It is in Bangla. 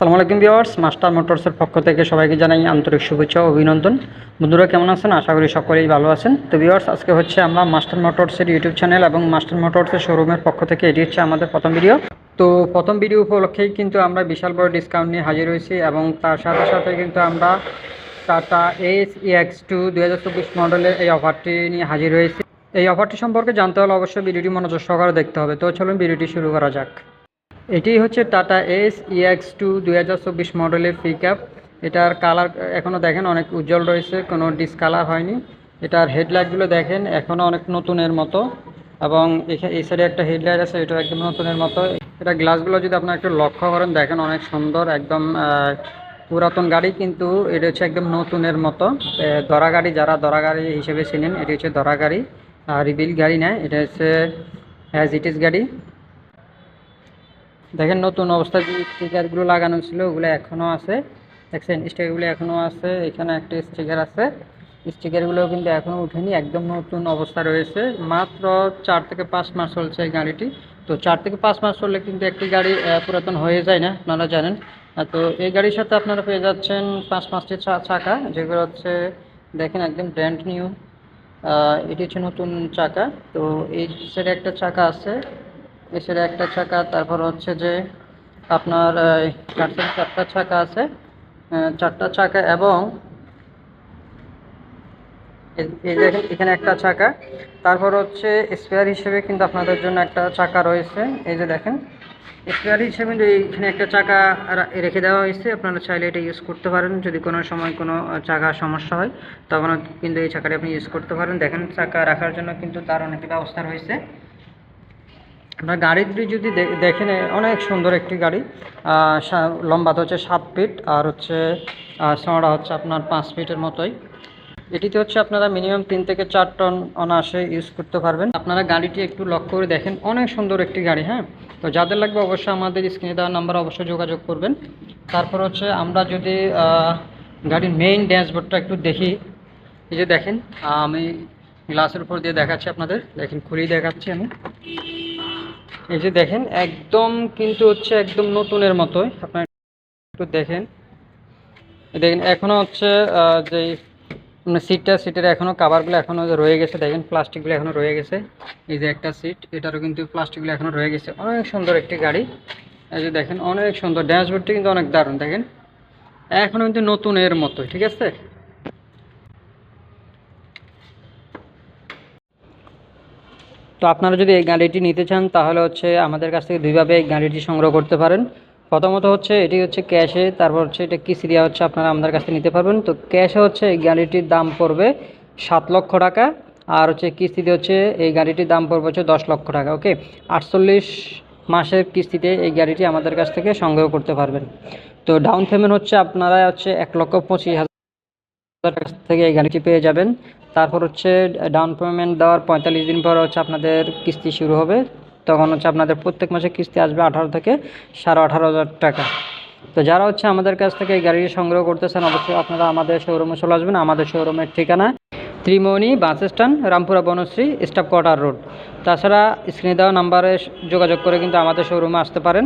আসসালামু আলাইকুম ভিউয়ার্স, মাস্টার মোটরসের পক্ষ থেকে সবাইকে জানাই আন্তরিক শুভেচ্ছা ও অভিনন্দন। বন্ধুরা কেমন আছেন? আশা করি সকলেই ভালো আছেন। তো ভিউয়ার্স, আজকে হচ্ছে আমরা মাস্টার মোটরসের ইউটিউব চ্যানেল এবং মাস্টার মোটরসের শোরুমের পক্ষ থেকে এটি হচ্ছে আমাদের প্রথম ভিডিও। তো প্রথম ভিডিও উপলক্ষেই কিন্তু আমরা বিশাল বড় ডিসকাউন্ট নিয়ে হাজির হয়েছি এবং তার সাথে সাথে কিন্তু আমরা টাটা এস EX2 2024 মডেলের এই অফারটি নিয়ে হাজির হয়েছি। এই অফারটি সম্পর্কে জানতে হলে অবশ্যই ভিডিওটি মনোযোগ সহকারে দেখতে হবে। তো চলুন ভিডিওটি শুরু করা যাক। এটি হচ্ছে টাটা এস EX2 2024 মডেলের পিকআপ। এটার কালার এখনও দেখেন অনেক উজ্জ্বল রয়েছে, কোনো ডিসকালার হয়নি। এটার হেডলাইটগুলো দেখেন এখনও অনেক নতুনের মতো, এবং এই সাইডে একটা হেডলাইট আছে, এটাও একদম নতুনের মতো। এটা গ্লাসগুলো যদি আপনারা একটু লক্ষ্য করেন দেখেন অনেক সুন্দর, একদম পুরাতন গাড়ি কিন্তু এটা হচ্ছে একদম নতুনের মতো। দরা গাড়ি, যারা দরা গাড়ি হিসেবে চিনেন, এটি হচ্ছে দরা গাড়ি, রিবিল গাড়ি না, এটা হচ্ছে অ্যাজ ইট ইজ গাড়ি। দেখেন নতুন অবস্থায় যে স্টিকারগুলো লাগানো ছিল ওগুলো এখনও আছে, দেখছেন স্টিকারগুলো এখনও আছে। এখানে একটা স্টিকার আছে, স্টিকারগুলো কিন্তু এখনও উঠেনি, একদম নতুন অবস্থা রয়েছে। মাত্র 4 থেকে 5 মাস চলছে এই গাড়িটি। তো 4 থেকে 5 মাস চললে কিন্তু একটি গাড়ি পুরাতন হয়ে যায় না, আপনারা জানেন। তো এই গাড়ির সাথে আপনারা পেয়ে যাচ্ছেন 5টি চাকা, যেগুলো হচ্ছে দেখেন একদম ব্র্যান্ড নিউ। এটি হচ্ছে নতুন চাকা। তো এই সাইডে একটা চাকা আছে, এছাড়া একটা চাকা, তারপর হচ্ছে যে আপনার 4টা চাকা আছে, 4টা চাকা, এবং এই দেখেন এখানে একটা চাকা। তারপর হচ্ছে স্পেয়ার হিসেবে কিন্তু আপনাদের জন্য একটা চাকা রয়েছে, এই যে দেখেন স্পেয়ার হিসেবে কিন্তু এইখানে একটা চাকা রেখে দেওয়া হয়েছে। আপনারা চাইলে এটা ইউজ করতে পারেন, যদি কোনো সময় কোনো চাকার সমস্যা হয় তখন কিন্তু এই চাকাটি আপনি ইউজ করতে পারেন। দেখেন চাকা রাখার জন্য কিন্তু তার অনেক ব্যবস্থা রয়েছে। আপনার গাড়িটি যদি দেখেন অনেক সুন্দর একটি গাড়ি। লম্বাতে হচ্ছে 7 ফিট, আর হচ্ছে চওড়া হচ্ছে আপনার 5 ফিটের মতোই। এটিতে হচ্ছে আপনারা মিনিমাম 3 থেকে 4 টন অনায়াসে ইউজ করতে পারবেন। আপনারা গাড়িটি একটু লক্ষ্য করে দেখেন, অনেক সুন্দর একটি গাড়ি। হ্যাঁ, তো যাদের লাগবে অবশ্যই আমাদের স্ক্রিনে দেওয়া নাম্বারে অবশ্যই যোগাযোগ করবেন। তারপর হচ্ছে আমরা যদি গাড়ির মেইন ড্যাশবোর্ডটা একটু দেখি, এই যে দেখেন আমি গ্লাসের উপর দিয়ে দেখাচ্ছি আপনাদের, দেখেন খুলেই দেখাচ্ছি আমি। এই যে দেখেন একদম কিন্তু হচ্ছে একদম নতুনের মতোই, আপনারা একটু দেখেন। দেখেন এখনও হচ্ছে যে সিটের এখনও কাভারগুলো এখনও রয়ে গেছে, দেখেন প্লাস্টিকগুলো এখনও রয়ে গেছে। এই যে একটা সিট, এটারও কিন্তু প্লাস্টিকগুলো এখনও রয়ে গেছে। অনেক সুন্দর একটি গাড়ি, এই যে দেখেন অনেক সুন্দর। ড্যাশবোর্ডটি কিন্তু অনেক দারুণ, দেখেন এখনও কিন্তু নতুনের মতোই, ঠিক আছে। তো আপনারা যদি এই গাড়িটি নিতে চান তাহলে হচ্ছে আমাদের কাছ থেকে দুইভাবে এই গাড়িটি সংগ্রহ করতে পারেন। প্রথমত হচ্ছে এটি হচ্ছে ক্যাশে, তারপর হচ্ছে এটা কিস্তি দেওয়া হচ্ছে, আপনারা আমাদের কাছ থেকে নিতে পারবেন। তো ক্যাশে হচ্ছে এই গাড়িটির দাম পড়বে 7 লক্ষ টাকা, আর হচ্ছে কিস্তিতে হচ্ছে এই গাড়িটির দাম পড়বে হচ্ছে 10 লক্ষ টাকা। ওকে, 48 মাসের কিস্তিতে এই গাড়িটি আমাদের কাছ থেকে সংগ্রহ করতে পারবেন। তো ডাউন পেমেন্ট হচ্ছে আপনারা হচ্ছে 1,25,000 কাছ থেকে এই গাড়িটি পেয়ে যাবেন। তারপর হচ্ছে ডাউন পেমেন্ট দেওয়ার 45 দিন পর হচ্ছে আপনাদের কিস্তি শুরু হবে, তখন হচ্ছে আপনাদের প্রত্যেক মাসে কিস্তি আসবে 18 থেকে 18,500 টাকা। তো যারা হচ্ছে আমাদের কাছ থেকে এই গাড়িটি সংগ্রহ করতেছেন অবশ্যই আপনারা আমাদের শোরুমে চলে আসবেন। আমাদের শোরুমের ঠিকানা Trimohoni bus stand, Rampura Banasree, staff quarter road. তাছাড়া স্ক্রিনে দেওয়া নাম্বারে যোগাযোগ করে কিন্তু আমাদের শোরুমে আসতে পারেন।